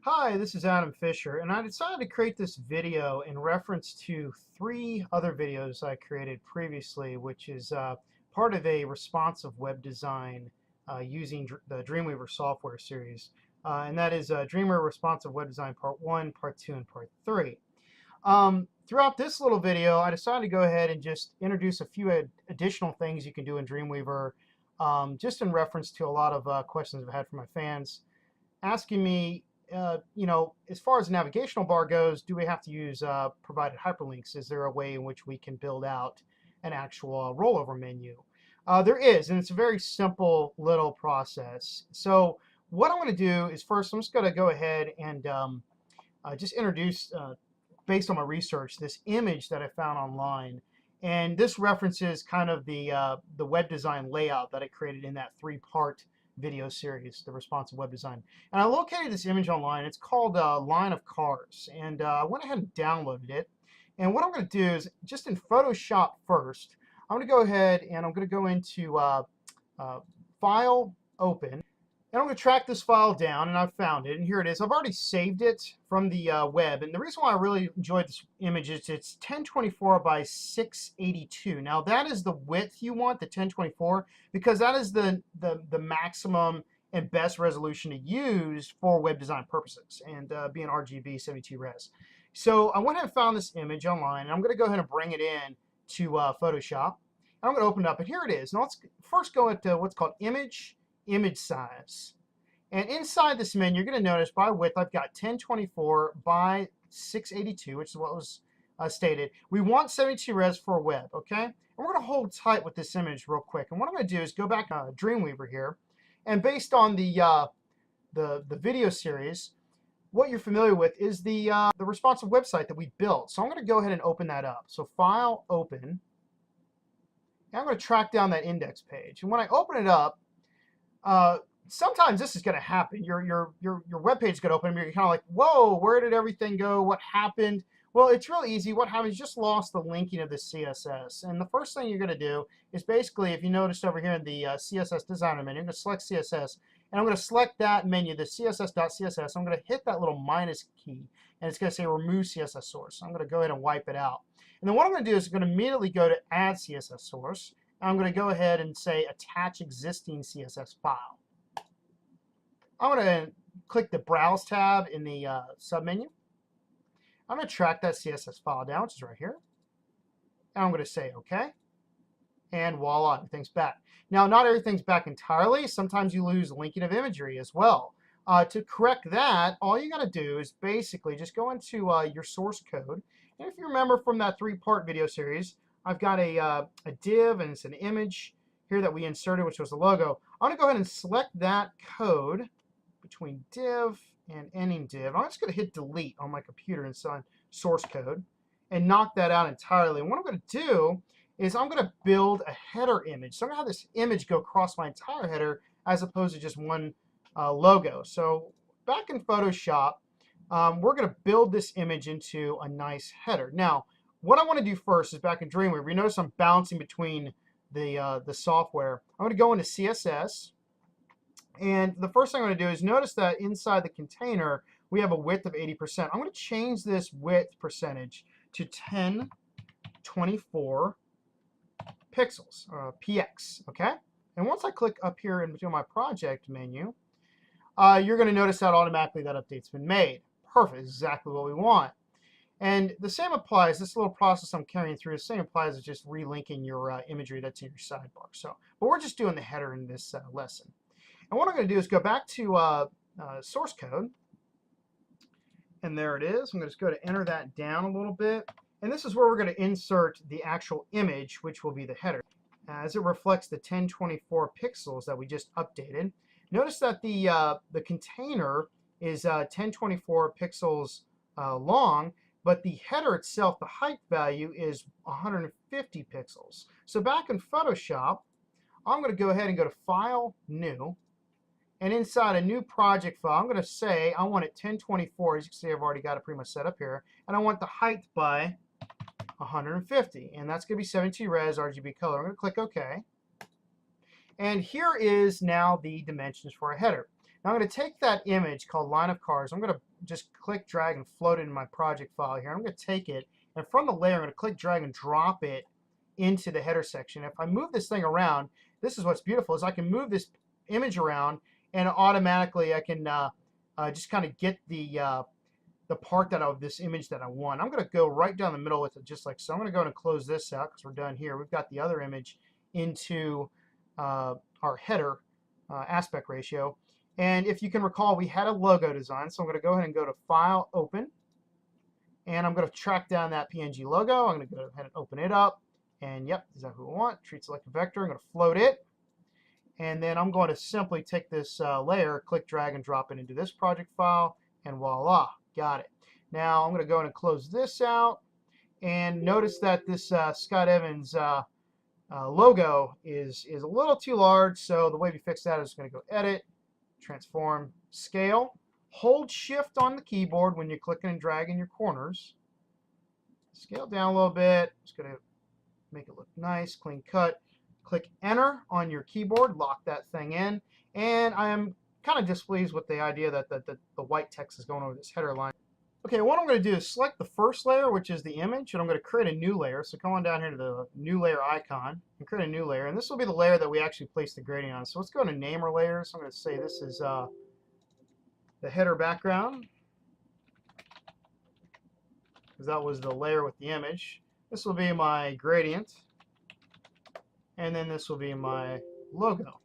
Hi, this is Adam Fisher, and I decided to create this video in reference to three other videos I created previously, which is part of a responsive web design using the Dreamweaver software series. And that is Dreamweaver Responsive Web Design Part 1, Part 2, and Part 3. Throughout this little video, I decided to go ahead and just introduce a few additional things you can do in Dreamweaver, just in reference to a lot of questions I've had from my fans asking me, as far as the navigational bar goes, do we have to use provided hyperlinks? Is there a way in which we can build out an actual rollover menu? There is, and it's a very simple little process. So what I'm going to do is first, I'm just going to go ahead and just introduce, based on my research, this image that I found online. And this references kind of the web design layout that I created in that three-part video series, the responsive web design. And I located this image online. It's called Line of Cars. And I went ahead and downloaded it. And what I'm going to do is, just in Photoshop first, I'm going to go ahead and I'm going to go into File, Open. And I'm going to track this file down, and I've found it, and here it is. I've already saved it from the web, and the reason why I really enjoyed this image is it's 1024 by 682. Now that is the width you want, the 1024, because that is the maximum and best resolution to use for web design purposes, and being RGB 72 res. So I went ahead and found this image online, and I'm going to go ahead and bring it in to Photoshop. And I'm going to open it up, and here it is. Now let's first go into what's called image size. And inside this menu, you're going to notice by width, I've got 1024 by 682, which is what was stated. We want 72 res for web, okay? And we're going to hold tight with this image real quick. And what I'm going to do is go back to Dreamweaver here. And based on the video series, what you're familiar with is the responsive website that we built. So I'm going to go ahead and open that up. So File, Open. And I'm going to track down that index page. And when I open it up, sometimes this is going to happen. Your web page is going to open, and you're kind of like, whoa, where did everything go? What happened? Well, it's real easy. What happened is you just lost the linking of the CSS. And the first thing you're going to do is basically, if you notice over here in the CSS Designer menu, I'm going to select CSS, and I'm going to select that menu, the CSS.css. I'm going to hit that little minus key, and it's going to say Remove CSS Source. I'm going to go ahead and wipe it out. And then what I'm going to do is I'm going to immediately go to Add CSS Source. I'm going to go ahead and say Attach Existing CSS File. I'm going to click the Browse tab in the submenu. I'm going to track that CSS file down, which is right here. And I'm going to say OK. And voila, everything's back. Now, not everything's back entirely. Sometimes you lose linking of imagery as well. To correct that, all you got to do is basically just go into your source code. And if you remember from that three-part video series, I've got a div, and it's an image here that we inserted, which was the logo. I'm going to go ahead and select that code between div and ending div. I'm just going to hit delete on my computer inside source code and knock that out entirely. And what I'm going to do is I'm going to build a header image. So I'm going to have this image go across my entire header as opposed to just one logo. So back in Photoshop, we're going to build this image into a nice header. Now, what I want to do first is back in Dreamweaver. You notice I'm bouncing between the software. I'm going to go into CSS. And the first thing I'm going to do is notice that inside the container, we have a width of 80%. I'm going to change this width percentage to 1024 pixels, px, okay? And once I click up here into my project menu, you're going to notice that automatically that update's been made. Perfect, exactly what we want. And the same applies, this little process I'm carrying through, the same applies as just relinking your imagery that's in your sidebar. So, but we're just doing the header in this lesson. And what I'm going to do is go back to source code, and there it is. I'm going to just go to enter that down a little bit, and this is where we're going to insert the actual image, which will be the header, as it reflects the 1024 pixels that we just updated. Notice that the container is 1024 pixels long, but the header itself, the height value, is 150 pixels. So back in Photoshop, I'm going to go ahead and go to File, New. And inside a new project file, I'm going to say I want it 1024. As you can see, I've already got it pretty much set up here. And I want the height by 150. And that's going to be 72 res RGB color. I'm going to click OK. And here is now the dimensions for a header. Now I'm going to take that image called line of cars. I'm going to just click, drag, and float it in my project file here. I'm going to take it, and from the layer, I'm going to click, drag, and drop it into the header section. If I move this thing around, this is what's beautiful, is I can move this image around, and automatically I can just kind of get the part of this image that I want. I'm going to go right down the middle with it just like so. I'm going to go and close this out because we're done here. We've got the other image into our header aspect ratio. And if you can recall, we had a logo design, so I'm going to go ahead and go to File, Open, and I'm going to track down that PNG logo. I'm going to go ahead and open it up, and yep, exactly what we want. Treat select vector. I'm going to float it, and then I'm going to simply take this layer, click, drag, and drop it into this project file, and voila, got it. Now I'm going to go ahead and close this out, and notice that this Scott Evans logo is a little too large, so the way we fix that is going to go Edit, Transform, Scale. Hold Shift on the keyboard when you're clicking and dragging your corners. Scale down a little bit. Just going to make it look nice, clean cut. Click Enter on your keyboard, lock that thing in, and I am kind of displeased with the idea that the white text is going over this header line. Okay, what I'm going to do is select the first layer, which is the image, and I'm going to create a new layer. So come on down here to the new layer icon and create a new layer. And this will be the layer that we actually place the gradient on. So let's go and name our layers. So I'm going to say this is the header background, because that was the layer with the image. This will be my gradient, and then this will be my logo.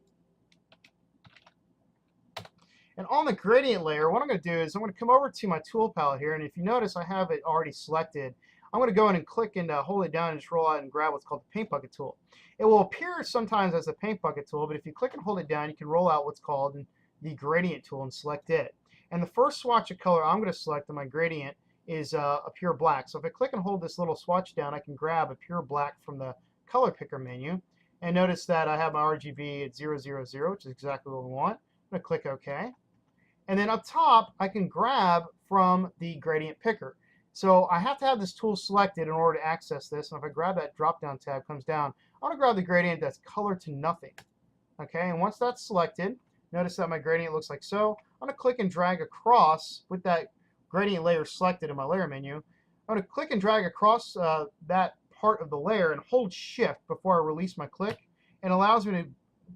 And on the gradient layer, what I'm going to do is I'm going to come over to my tool palette here, and if you notice I have it already selected. I'm going to go in and click and hold it down and just roll out and grab what's called the paint bucket tool. It will appear sometimes as the paint bucket tool, but if you click and hold it down, you can roll out what's called the gradient tool and select it. And the first swatch of color I'm going to select on my gradient is a pure black. So if I click and hold this little swatch down, I can grab a pure black from the color picker menu. And notice that I have my RGB at 000, which is exactly what we want. I'm going to click OK. And then up top, I can grab from the gradient picker. So I have to have this tool selected in order to access this. And if I grab that drop-down tab, comes down, I want to grab the gradient that's color to nothing. Okay, and once that's selected, notice that my gradient looks like so. I'm going to click and drag across with that gradient layer selected in my layer menu. I'm going to click and drag across that part of the layer and hold Shift before I release my click. And it allows me to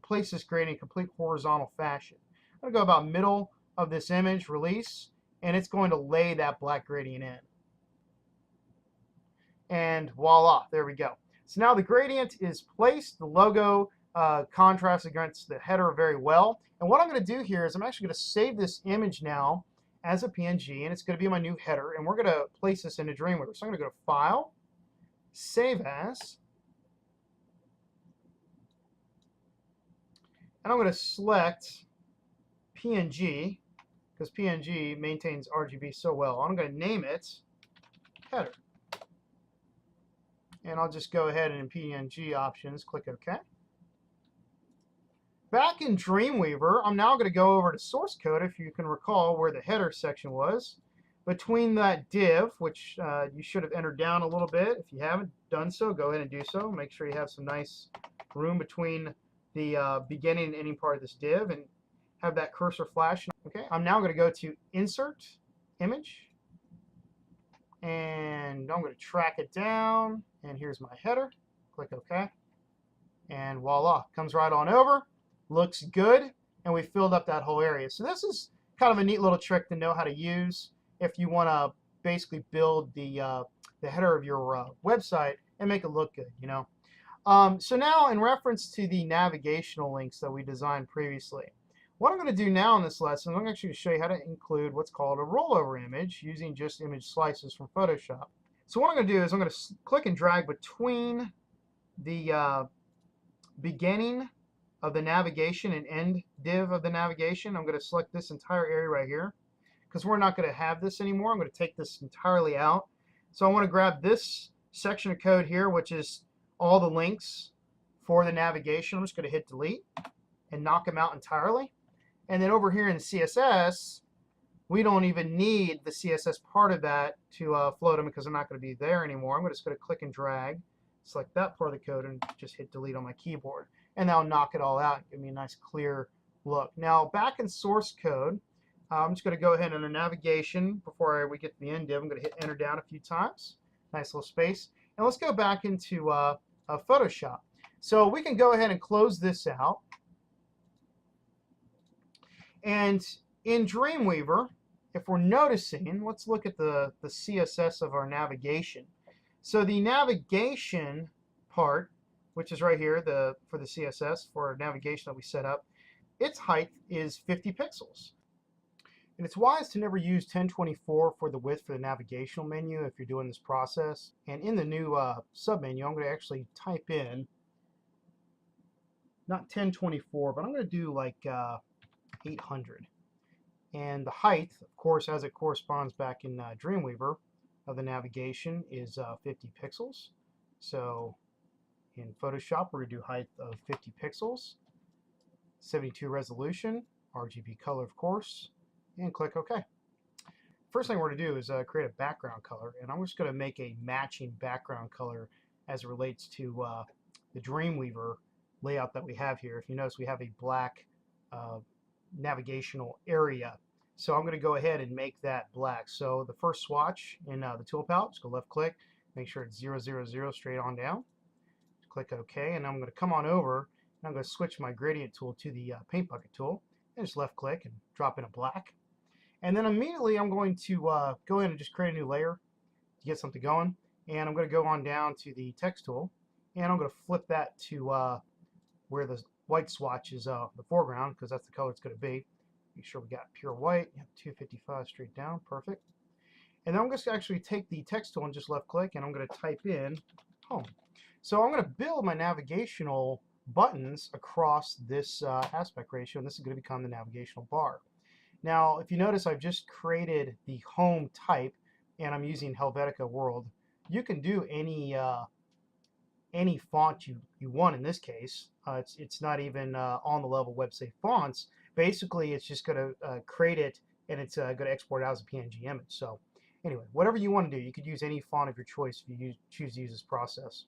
place this gradient in complete horizontal fashion. I'm going to go about middle of this image, release, and it's going to lay that black gradient in. And voila, there we go. So now the gradient is placed, the logo contrasts against the header very well. And what I'm going to do here is I'm actually going to save this image now as a PNG, and it's going to be my new header, and we're going to place this into Dreamweaver. So I'm going to go to File, Save As, and I'm going to select PNG, because PNG maintains RGB so well. I'm going to name it header. And I'll just go ahead and in PNG options, click OK. Back in Dreamweaver, I'm now going to go over to source code, if you can recall where the header section was. Between that div, which you should have entered down a little bit. If you haven't done so, go ahead and do so. Make sure you have some nice room between the beginning and ending part of this div, and have that cursor flash. Okay, I'm now going to go to Insert, Image, and I'm going to track it down, and here's my header. Click OK, and voila, comes right on over. Looks good, and we filled up that whole area. So this is kind of a neat little trick to know how to use if you want to basically build the header of your website and make it look good, you know. So now in reference to the navigational links that we designed previously, what I'm going to do now in this lesson, I'm actually going to show you how to include what's called a rollover image using just image slices from Photoshop. So what I'm going to do is I'm going to click and drag between the beginning of the navigation and end div of the navigation. I'm going to select this entire area right here because we're not going to have this anymore. I'm going to take this entirely out. So I want to grab this section of code here, which is all the links for the navigation. I'm just going to hit delete and knock them out entirely. And then over here in CSS, we don't even need the CSS part of that to float them because they're not going to be there anymore. I'm just going to click and drag, select that part of the code, and just hit delete on my keyboard. And that'll knock it all out and give me a nice clear look. Now back in source code, I'm just going to go ahead under navigation. Before we get to the end div, I'm going to hit enter down a few times. Nice little space. And let's go back into Photoshop. So we can go ahead and close this out. And in Dreamweaver, if we're noticing, let's look at the CSS of our navigation. So the navigation part, which is right here for the CSS for our navigation that we set up, its height is 50 pixels. And it's wise to never use 1024 for the width for the navigational menu if you're doing this process. And in the new submenu, I'm going to actually type in, not 1024, but I'm going to do like 800. And the height, of course, as it corresponds back in Dreamweaver of the navigation, is 50 pixels. So in Photoshop, we're going to do height of 50 pixels, 72 resolution, RGB color, of course, and click OK. First thing we're going to do is create a background color, and I'm just going to make a matching background color as it relates to the Dreamweaver layout that we have here. If you notice, we have a black navigational area. So I'm going to go ahead and make that black. So the first swatch in the tool palette, just go left click, make sure it's 000 straight on down. Click OK, and I'm going to come on over and I'm going to switch my gradient tool to the paint bucket tool and just left click and drop in a black. And then immediately I'm going to go in and just create a new layer to get something going. And I'm going to go on down to the text tool and I'm going to flip that to where the white swatch is the foreground, because that's the color it's going to be. Make sure we got pure white. 255 straight down, perfect. And then I'm going to actually take the text tool and just left click and I'm going to type in home. So I'm going to build my navigational buttons across this aspect ratio, and this is going to become the navigational bar. Now, if you notice, I've just created the home type, and I'm using Helvetica World. You can do any font you want in this case. It's not even on the level web-safe fonts. Basically, it's just going to create it, and it's going to export it out as a PNG image. So anyway, whatever you want to do, you could use any font of your choice if you choose to use this process.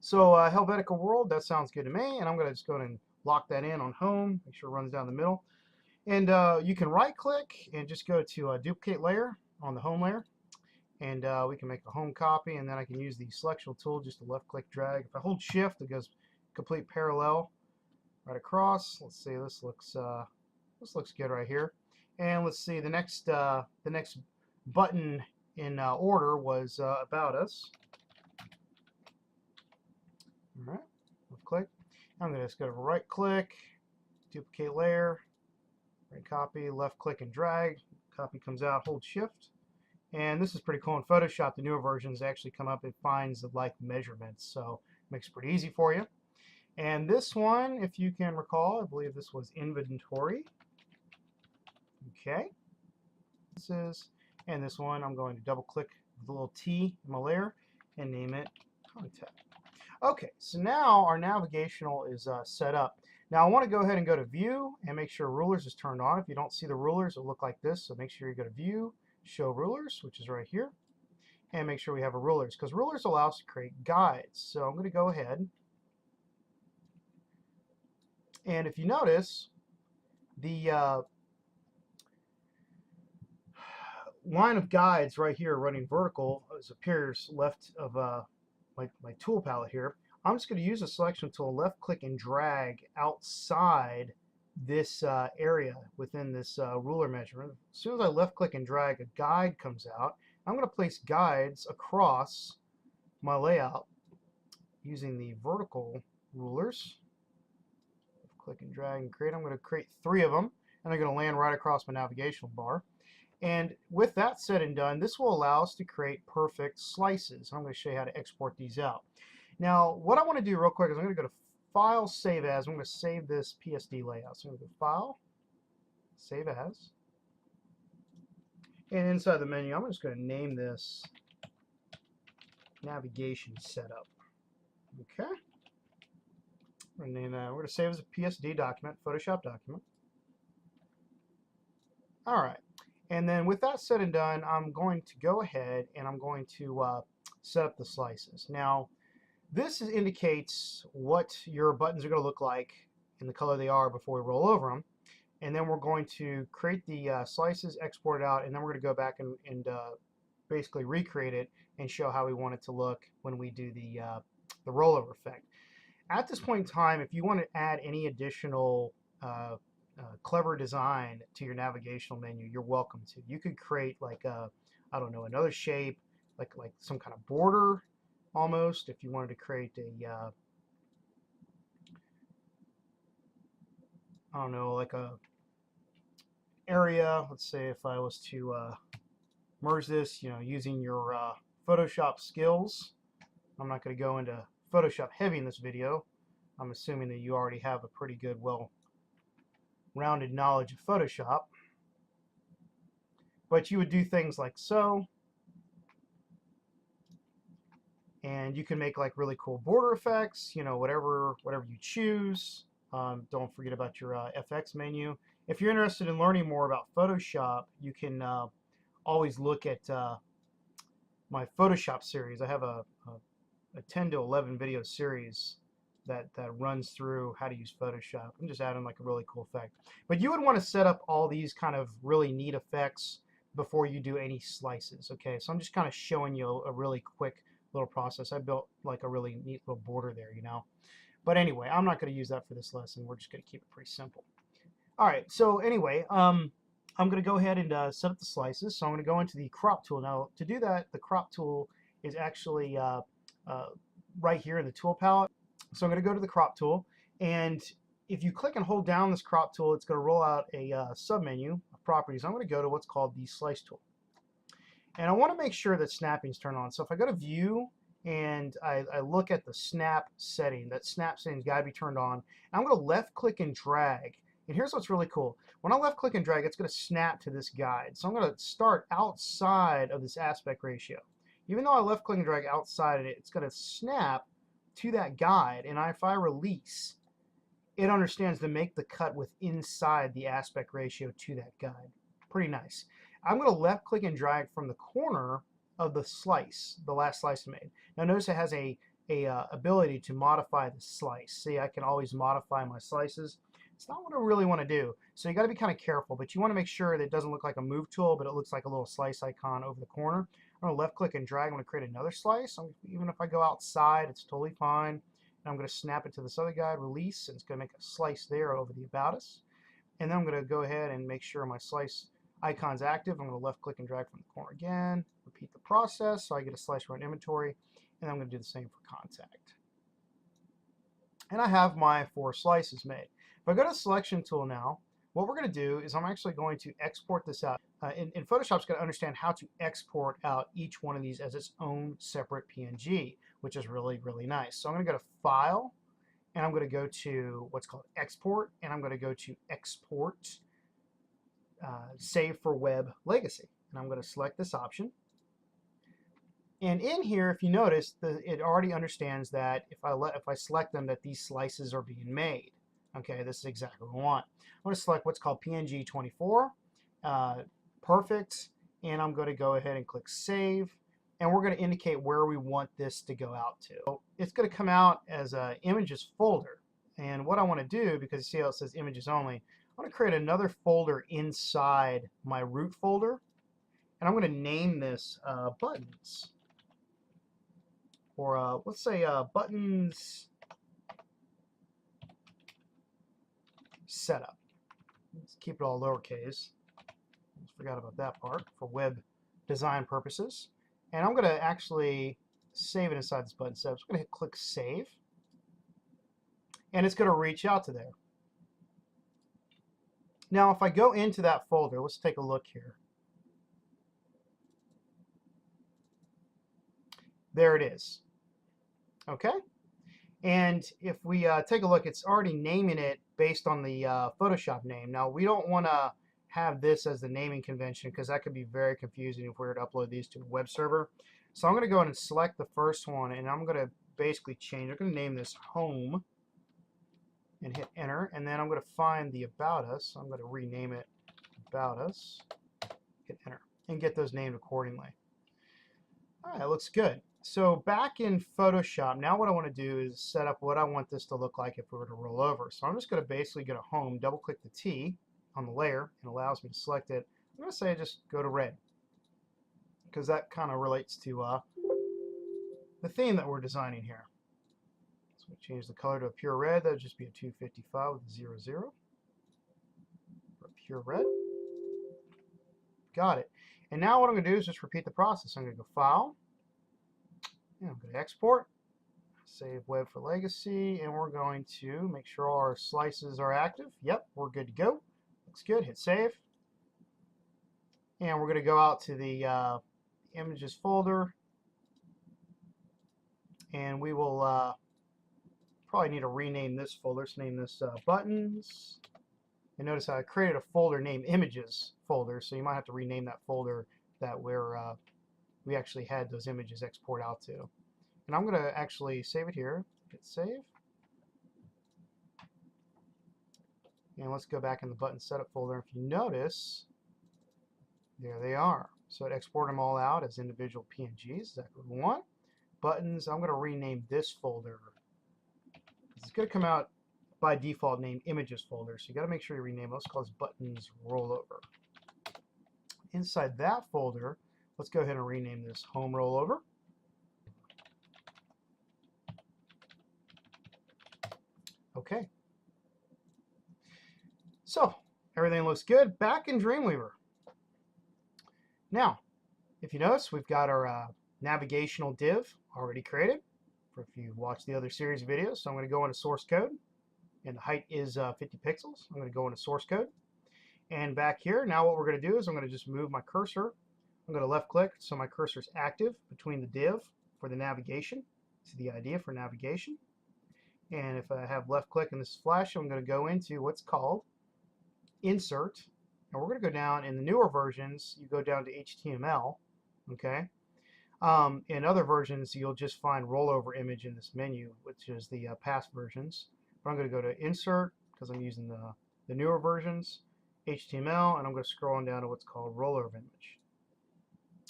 So Helvetica World, that sounds good to me, and I'm going to just go ahead and lock that in on home, make sure it runs down the middle. And you can right click and just go to duplicate layer on the home layer, and we can make a home copy, and then I can use the selection tool just to left click drag. If I hold shift, it goes complete parallel right across. Let's see, this looks good right here. And let's see, the next button in order was About Us. All right, left click. I'm going to just go to right click, duplicate layer, right copy, left click and drag. Copy comes out, hold shift. And this is pretty cool. In Photoshop, the newer versions actually come up, it finds the like measurements, so it makes it pretty easy for you. And this one, if you can recall, I believe this was inventory. Okay. And this one, I'm going to double click the little T in my layer and name it contact. Okay, so now our navigational is set up. Now I want to go ahead and go to View and make sure Rulers is turned on. If you don't see the rulers, it'll look like this. So make sure you go to View, Show Rulers, which is right here, and make sure we have a rulers, because rulers allow us to create guides. So I'm going to go ahead, and if you notice, the line of guides right here running vertical appears left of my tool palette here. I'm just going to use the selection tool, left click and drag outside this area within this ruler measurement. As soon as I left click and drag, a guide comes out. I'm going to place guides across my layout using the vertical rulers. Left click and drag and create. I'm going to create 3 of them, and they're going to land right across my navigational bar. And with that said and done, this will allow us to create perfect slices. I'm going to show you how to export these out. Now, what I want to do real quick is I'm going to go to File, Save As. I'm going to save this PSD layout. So I'm going to go File, Save As. And inside the menu, I'm just going to name this Navigation Setup. Okay. And then we're going to save as a PSD document, Photoshop document. All right. And then with that said and done, I'm going to go ahead and I'm going to set up the slices. Now, this indicates what your buttons are going to look like in the color they are before we roll over them. And then we're going to create the slices, export it out, and then we're going to go back and basically recreate it and show how we want it to look when we do the rollover effect. At this point in time, if you want to add any additional clever design to your navigational menu, you're welcome to. You could create like I don't know, another shape, like some kind of border almost. If you wanted to create a I don't know, like a area. Let's say if I was to merge this, using your Photoshop skills. I'm not going to go into Photoshop heavy in this video. I'm assuming that you already have a pretty good, well-rounded knowledge of Photoshop. But you would do things like so. And you can make like really cool border effects, whatever you choose. Don't forget about your FX menu. If you're interested in learning more about Photoshop, you can always look at my Photoshop series. I have a 10 to 11 video series that runs through how to use Photoshop. I'm just adding like a really cool effect. But you would want to set up all these kind of really neat effects before you do any slices. Okay, so I'm just kind of showing you a really quick little process. I built like a really neat little border there, But anyway, I'm not going to use that for this lesson. We're just going to keep it pretty simple. All right, so anyway, I'm going to go ahead and set up the slices. So I'm going to go into the crop tool. Now, to do that, the crop tool is actually right here in the tool palette. So I'm going to go to the crop tool, and if you click and hold down this crop tool, it's going to roll out a submenu of properties. I'm going to go to what's called the slice tool. And I want to make sure that snapping is turned on. So if I go to view and I look at the snap setting, that snap setting's got to be turned on. And I'm going to left click and drag. And here's what's really cool. When I left click and drag, it's going to snap to this guide. So I'm going to start outside of this aspect ratio. Even though I left click and drag outside of it, it's going to snap to that guide. And if I release, it understands to make the cut with inside the aspect ratio to that guide. Pretty nice. I'm going to left click and drag from the corner of the slice, the last slice I made. Now notice it has a ability to modify the slice. See, I can always modify my slices. It's not what I really want to do. So you got to be kind of careful, but you want to make sure that it doesn't look like a move tool, but it looks like a little slice icon over the corner. I'm going to left click and drag. I'm going to create another slice. Even if I go outside, it's totally fine. And I'm going to snap it to this other guide, release, and it's going to make a slice there over the about us. And then I'm going to go ahead and make sure my slice icon's active. I'm going to left click and drag from the corner again, repeat the process so I get a slice run inventory, and I'm going to do the same for contact. And I have my 4 slices made. If I go to the selection tool now, what we're going to do is I'm actually going to export this out. And Photoshop's going to understand how to export out each one of these as its own separate PNG, which is really, really nice. So I'm going to go to File, and I'm going to go to what's called Export, and I'm going to go to Export Save for Web Legacy. And I'm going to select this option. And in here, if you notice, it already understands that if I select them, that these slices are being made. Okay, this is exactly what I want. I'm going to select what's called PNG 24. Perfect. And I'm going to go ahead and click Save. And we're going to indicate where we want this to go out to. So it's going to come out as an images folder. And what I want to do, because you see how it says images only, I want to create another folder inside my root folder. And I'm going to name this buttons. Or let's say buttons setup. Let's keep it all lowercase. Forgot about that part for web design purposes. And I'm going to actually save it inside this button setup. So I'm going to click Save. And it's going to reach out to there. Now, if I go into that folder, let's take a look here. There it is. Okay? And if we take a look, it's already naming it based on the Photoshop name. Now, we don't want to have this as the naming convention because that could be very confusing if we were to upload these to a web server. So I'm going to go ahead and select the first one, and I'm going to basically change. I'm going to name this Home and hit Enter. And then I'm going to find the About Us. I'm going to rename it About Us. Hit Enter and get those named accordingly. All right, looks good. So back in Photoshop, now what I want to do is set up what I want this to look like if we were to roll over. So I'm just going to basically go to Home, double click the T on the layer, and allows me to select it. I'm going to say just go to red, because that kind of relates to the theme that we're designing here. So we change the color to a pure red. That would just be a 255 with a 00. For a pure red. Got it. And now what I'm going to do is just repeat the process. I'm going to go File, and I'm going to Export, save Web for Legacy, and we're going to make sure all our slices are active. Yep, we're good to go. Looks good. Hit Save. And we're going to go out to the Images folder, and we will probably need to rename this folder. Let's name this Buttons. And notice I created a folder named Images folder, so you might have to rename that folder that we actually had those images export out to. And I'm going to actually save it here. Hit Save. And let's go back in the Button Setup folder. If you notice, there they are. So it exported them all out as individual PNGs. Exactly what we want. Buttons, I'm going to rename this folder. It's going to come out by default named Images folder. So you got to make sure you rename it. Let's call this Buttons Rollover. Inside that folder, let's go ahead and rename this Home Rollover. Okay. So everything looks good. Back in Dreamweaver. Now, if you notice, we've got our navigational div already created. If you watch the other series of videos, so I'm going to go into source code, and the height is 50 pixels. I'm going to go into source code, and back here, now what we're going to do is I'm going to just move my cursor. I'm going to left click so my cursor is active between the div for the navigation. It's the idea for navigation. And if I have left click and this is flash, I'm going to go into what's called Insert. And we're going to go down in the newer versions, you go down to HTML, okay? In other versions, you'll just find Rollover Image in this menu, which is the past versions. But I'm going to go to Insert, because I'm using the newer versions, HTML, and I'm going to scroll on down to what's called Rollover Image.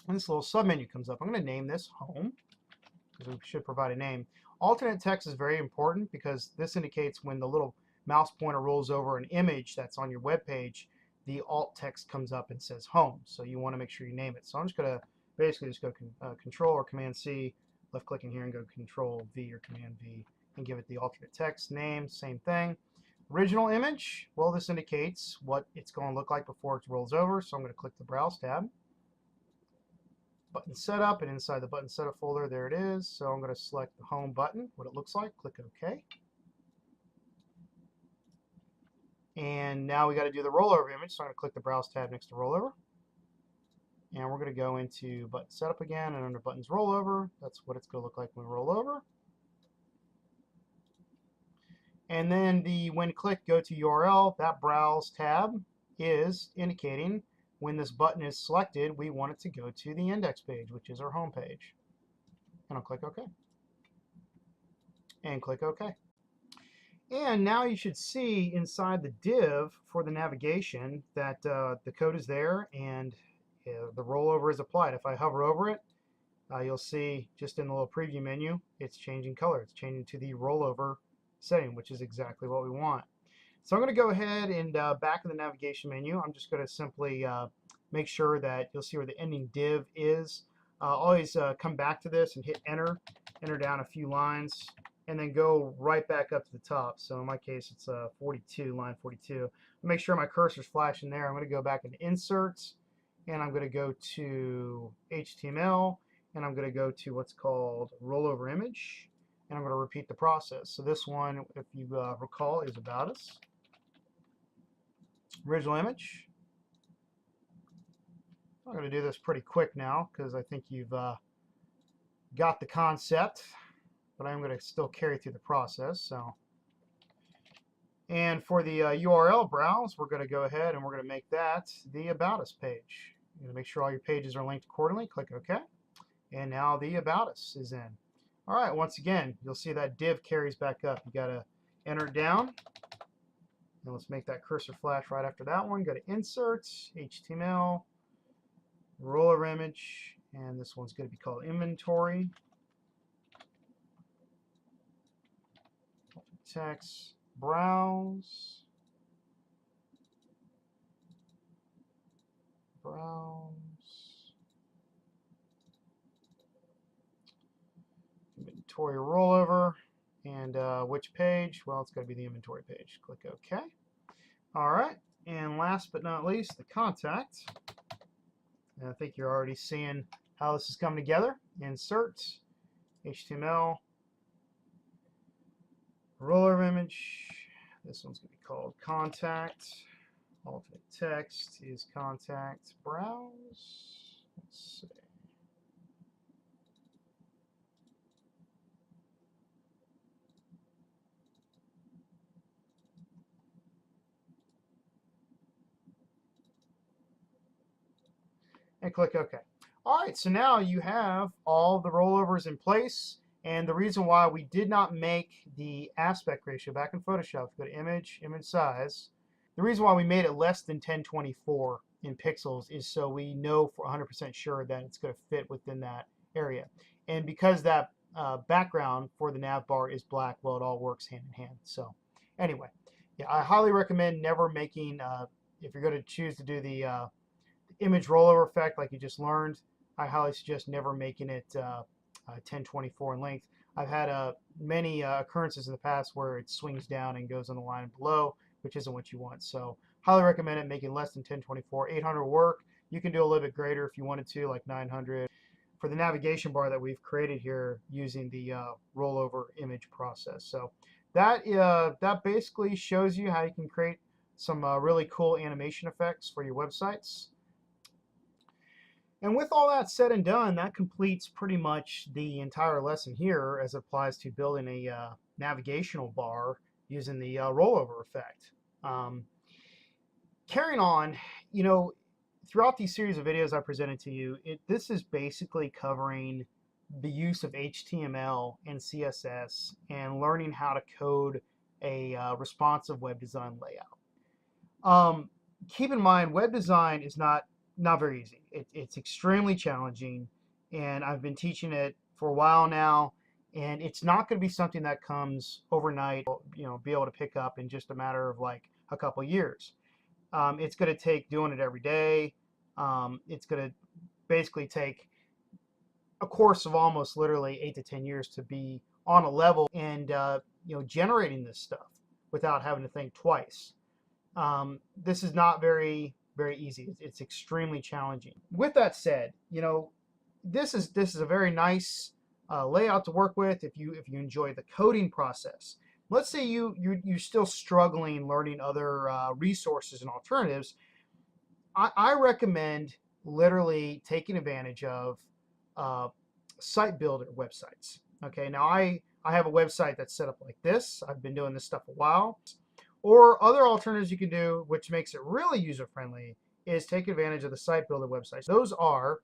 And this little submenu comes up. I'm going to name this Home, because we should provide a name. Alternate text is very important because this indicates when the little mouse pointer rolls over an image that's on your web page, the alt text comes up and says Home. So you want to make sure you name it. So I'm just going to basically just go Control or Command C, left click in here and go Control V or Command V and give it the alternate text name. Same thing. Original image, well, this indicates what it's going to look like before it rolls over. So I'm going to click the Browse tab. Button Setup, and inside the Button Setup folder, there it is. So I'm going to select the Home button, what it looks like, click OK. And now we got to do the rollover image, so I'm going to click the Browse tab next to Rollover. And we're going to go into Button Setup again, and under Buttons Rollover, that's what it's going to look like when we roll over. And then the when click go to URL, that Browse tab is indicating when this button is selected, we want it to go to the index page, which is our home page. And I'll click OK. And click OK. And now you should see inside the div for the navigation that the code is there and the rollover is applied. If I hover over it, you'll see just in the little preview menu, it's changing color. It's changing to the rollover setting, which is exactly what we want. So I'm going to go ahead and back in the navigation menu, I'm just going to simply make sure that you'll see where the ending div is. Always come back to this and hit enter down a few lines, and then go right back up to the top. So in my case, it's 42, line 42. Make sure my cursor's flashing there. I'm going to go back into Inserts, and I'm going to go to HTML, and I'm going to go to what's called Rollover Image, and I'm going to repeat the process. So this one, if you recall, is About Us. Original image. I'm going to do this pretty quick now because I think you've got the concept, but I'm going to still carry through the process. So, and for the URL browse, we're going to go ahead and we're going to make that the About Us page. You're going to make sure all your pages are linked accordingly. Click OK. And now the About Us is in. All right, once again, you'll see that div carries back up. You got to enter it down. And let's make that cursor flash right after that one. Go to Inserts, HTML, Rollover Image, and this one's going to be called Inventory. text, browse, inventory rollover, and which page? Well, it's going to be the inventory page. Click OK. All right, and last but not least, the contact. And I think you're already seeing how this is coming together. Insert, HTML, rollover image. This one's going to be called contact. Alternate text is contact. Browse. Let's see. And click OK. All right, so now you have all the rollovers in place. And the reason why we did not make the aspect ratio back in Photoshop, go to image, image size. The reason why we made it less than 1024 in pixels is so we know for 100% sure that it's going to fit within that area. And because that background for the nav bar is black, well, it all works hand in hand. So anyway, yeah, I highly recommend never making, if you're going to choose to do the image rollover effect like you just learned, I highly suggest never making it 1024 in length. I've had many occurrences in the past where it swings down and goes on the line below, which isn't what you want. So highly recommend it making less than 1024. 800 will work. You can do a little bit greater if you wanted to, like 900. For the navigation bar that we've created here using the rollover image process. So that basically shows you how you can create some really cool animation effects for your websites. And with all that said and done, that completes pretty much the entire lesson here as it applies to building a navigational bar using the rollover effect. Carrying on, you know, throughout these series of videos I presented to you, this is basically covering the use of HTML and CSS and learning how to code a responsive web design layout. Keep in mind, web design is not very easy. It's extremely challenging, and I've been teaching it for a while now, and it's not going to be something that comes overnight, you know, be able to pick up in just a matter of like a couple years. It's going to take doing it every day. It's going to basically take a course of almost literally 8 to 10 years to be on a level and you know, generating this stuff without having to think twice. This is not very easy. It's extremely challenging. With that said, you know, this is a very nice layout to work with if you enjoy the coding process. Let's say you're still struggling learning other resources and alternatives. I recommend literally taking advantage of site builder websites. Okay, now I have a website that's set up like this. I've been doing this stuff a while. Or other alternatives you can do, which makes it really user-friendly, is take advantage of the site builder websites. Those are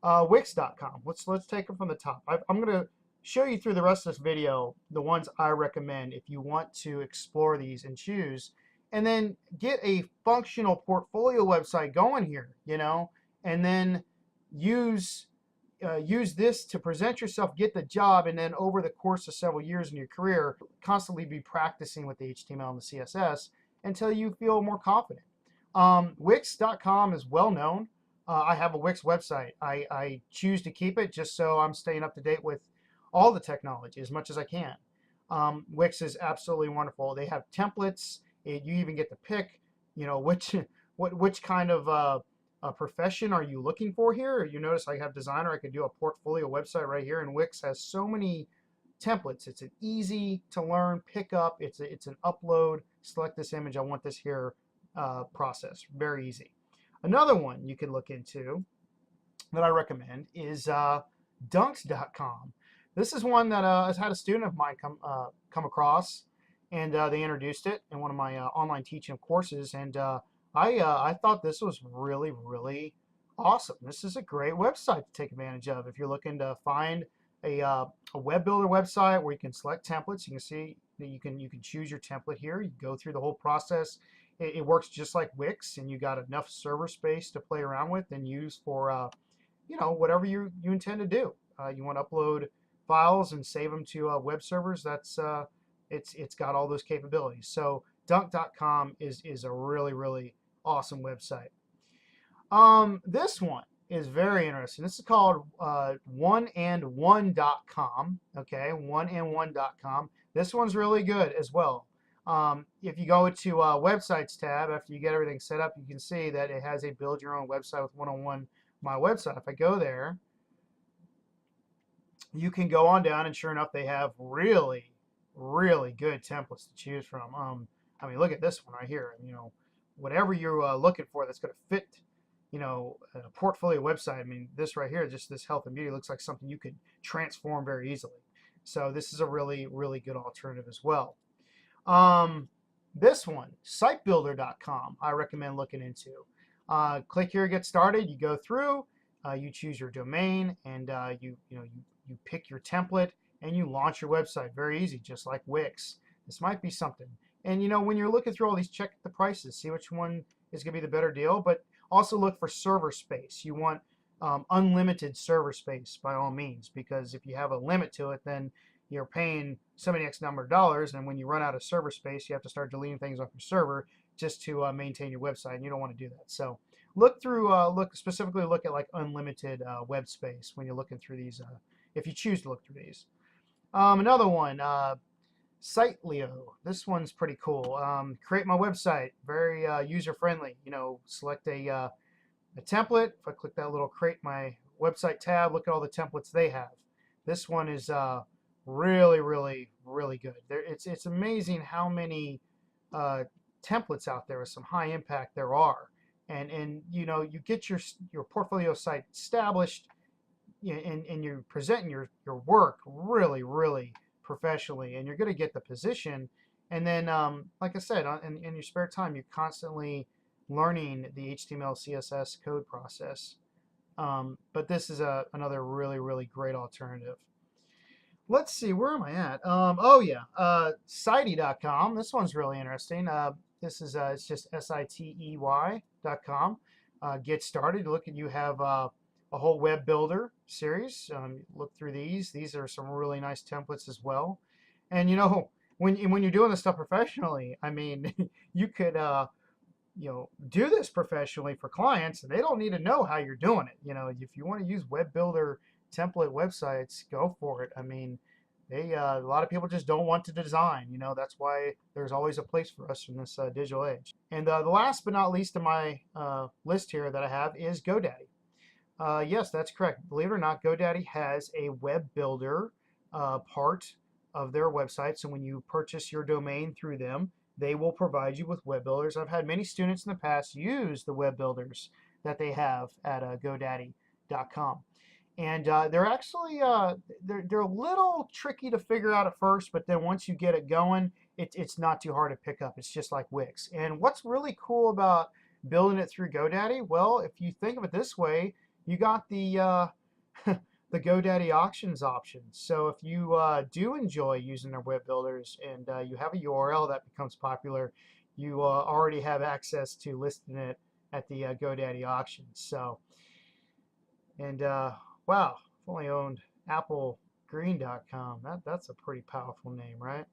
Wix.com. Let's take them from the top. I'm going to show you through the rest of this video the ones I recommend if you want to explore these and choose, and then get a functional portfolio website going here, you know, and then use this to present yourself, get the job, and then over the course of several years in your career, constantly be practicing with the HTML and the CSS until you feel more confident. Wix.com is well known. I have a Wix website. I choose to keep it just so I'm staying up to date with all the technology as much as I can. Wix is absolutely wonderful. They have templates. You even get to pick, you know, which kind of profession are you looking for here? You notice I have designer. I could do a portfolio website right here, and Wix has so many templates. It's an easy to learn, pick up. It's an upload, select this image, I want this here process. Very easy. Another one you can look into that I recommend is dunks.com. This is one that has had a student of mine come across, and they introduced it in one of my online teaching courses, and I thought this was really, really awesome. This is a great website to take advantage of if you're looking to find a web builder website where you can select templates. You can see that you can choose your template here. You go through the whole process. It works just like Wix, and you got enough server space to play around with and use for you know, whatever you intend to do. You want to upload files and save them to web servers. That's it's got all those capabilities. So dunk.com is a really awesome website. This one is very interesting. This is called oneand1.com. Okay, oneand1.com. This one's really good as well. If you go to websites tab, after you get everything set up, you can see that it has a build your own website with one-on-one my website. If I go there, you can go on down, and sure enough, they have really good templates to choose from. I mean, look at this one right here. You know, whatever you're looking for that's going to fit, you know, a portfolio website. I mean, this right here, just this health and beauty, looks like something you could transform very easily. So this is a really good alternative as well. This one, sitebuilder.com, I recommend looking into. Click here, get started. You go through, you choose your domain, and you pick your template, and you launch your website. Very easy, just like Wix. This might be something. And you know, when you're looking through all these, check the prices, see which one is going to be the better deal. But also look for server space. You want unlimited server space by all means, because if you have a limit to it, then you're paying so many X number of dollars, and when you run out of server space, you have to start deleting things off your server just to maintain your website, and you don't want to do that. So look through, specifically look at like unlimited web space when you're looking through these, if you choose to look through these. Another one, Sitelio. This one's pretty cool. Create my website, very user-friendly. You know, select a template. If I click that little create my website tab, look at all the templates they have. This one is really good. It's amazing how many templates out there with some high impact there are. And you know, you get your portfolio site established, and you're presenting your work really professionally, and you're going to get the position. And then, like I said, in your spare time, you're constantly learning the HTML, CSS code process. But this is another really great alternative. Let's see, where am I at? Oh yeah, Sitey.com. This one's really interesting. This is it's just SITEY.com. Get started. Look, at you have a whole web builder series. Look through these. These are some really nice templates as well. And you know, when you're doing this stuff professionally, I mean, you could you know, do this professionally for clients, and they don't need to know how you're doing it. You know, if you want to use web builder template websites, go for it. I mean, they a lot of people just don't want to design. You know, that's why there's always a place for us in this digital age. And the last but not least of my list here that I have is GoDaddy. Yes, that's correct. Believe it or not, GoDaddy has a web builder part of their website. So when you purchase your domain through them, they will provide you with web builders. I've had many students in the past use the web builders that they have at GoDaddy.com. And they're actually they're a little tricky to figure out at first, but then once you get it going, it's not too hard to pick up. It's just like Wix. And what's really cool about building it through GoDaddy? Well, if you think of it this way, you got the the GoDaddy auctions option. So if you do enjoy using their web builders, and you have a URL that becomes popular, you already have access to listing it at the GoDaddy auctions. So, and wow, I've only owned applegreen.com. That's a pretty powerful name, right?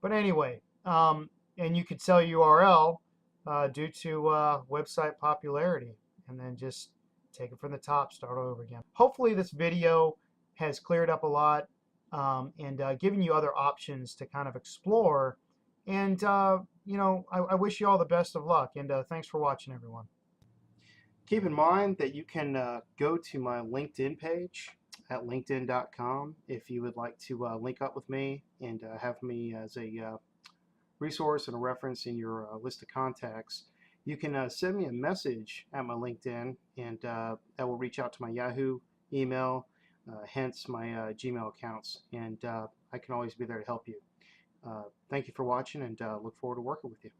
But anyway, and you could sell URL due to website popularity, and then just take it from the top, start over again. Hopefully this video has cleared up a lot, and given you other options to kind of explore. And you know, I wish you all the best of luck, and thanks for watching, everyone. Keep in mind that you can go to my LinkedIn page at linkedin.com if you would like to link up with me and have me as a resource and a reference in your list of contacts. You can send me a message at my LinkedIn, and that will reach out to my Yahoo email, hence my Gmail accounts, and I can always be there to help you. Thank you for watching, and look forward to working with you.